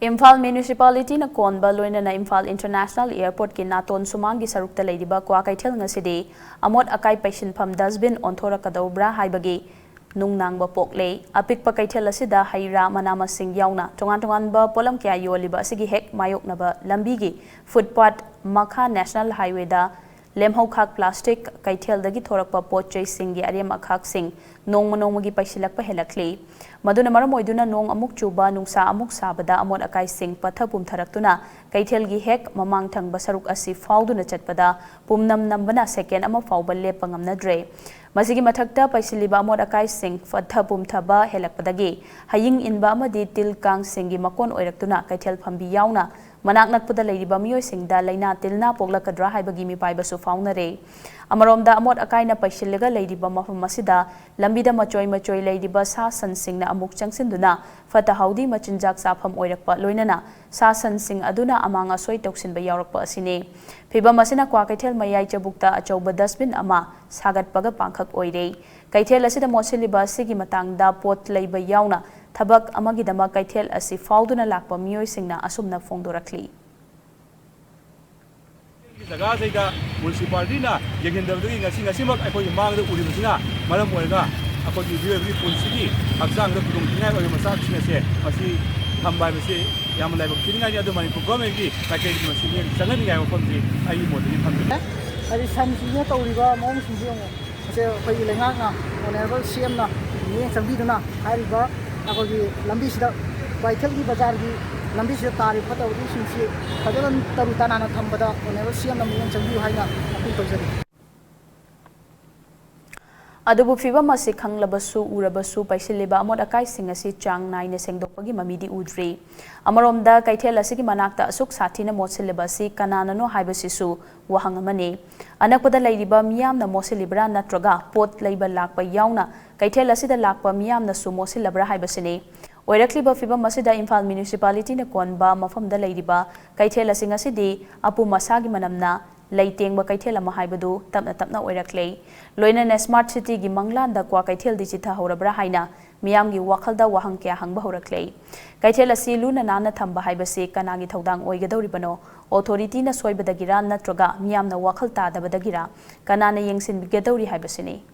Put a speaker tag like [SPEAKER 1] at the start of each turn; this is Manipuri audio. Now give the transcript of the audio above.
[SPEAKER 1] Imphal Municipality na konba loina na Imphal International Airport ki naton sumangi sarukta leidiba Kwakeithel ngasidi amot akai paisinpham dustbin onthora kadobra haibagi nungnangba poklei apik pakaithel asida haira manamasing yauna tongan ba polam kya yoliba asigi hek mayoknaba lambigi footpath makha National Highway da lemhau khak plastic kaithel dagi thorakpa potchei singi arem akhak sing nongmagi paisilakpa helakli maduna maram oiduna nong amuk chuba nungsa amuk sabada amot akai sing pathapum tharaktuna kaithel gi hek mamang thangba saruk asi Phaoduna Chatpada pumnam nambana second ama Phaoduna lepa Ngamnadre masigi mathakta paisiliba amot akai sing pathapum thaba helakpadagi haying inba amadi tilkang singi makon oiraktuna kaithel phambi yauna manak nakpuda leiriba miyoi singda laina tilna poglakadra haibagi mi paibasu faunare amaromda amot akaina paisillega leiriba mafam masida lambida machoi leiriba sa san singna amuk changsinduna fata haudi machinjak safam oirakpa loinana sa san sing aduna amanga soi toksinba yaurakpa asine phiba masina Kwakeithel mayai chabukta achauba dustbin ama sagatpaga pangkhak oire kaithel asida mosiliba sigi matangda pot leiba yauna Thabak amagidama Kaithel asi Phaoduna lakpa miyoi singna asumna fongdorakli.
[SPEAKER 2] Jaga saiga municipality na yegendabdagi ngasimak akoi mangda uribasina maram oiga akoi biyogi punsigi haksang da pudung tingai oi masak sinase masi hambai masi yam laibak tingai adu Manipur government gi package masi ni sangani ngai mafamji ai modani phamdi
[SPEAKER 3] ari samsinya tawriba mong sinjong ase khoi lenga na honorable CM na ni sambiduna hariba akogi lambi sida Kwakeithel gi bazar gi lambi sida tari phato di sinsi khadalan taru tanana thambada honorable CM na miyang changbi haina apil tawjari
[SPEAKER 1] Adubu fiba masi khanglabasu urabasu paisiliba amot akai singasi chang naine sengdokpagi mamidi udri amaromda Kaithel asigi manakta asuk sathina motsiliba si kananano haibasisu wahangamani anakpada leiriba miyamna mosilibra natraga pot leiba lakpa yauna Kaithel asida lakpa miyamna su mosilabra haibasini oirakliba fiba masida Imphal Municipality na konba mafamda leiriba Kaithel asingasidi Apum Asagi manamna Laiteng ba Kaithel ama haibadu tapna oiraklei loina na smart city gi manglanda Kwakeithel di chitha horabra haina miyam gi wakhalda wahang kya hangba horaklei Kaithel asi luna nana thamba haibase kanagi thodang oigadoribano authority na soibadagira natraga miyam na wakhal ta dabadagira kanana yengsin gedori haibasini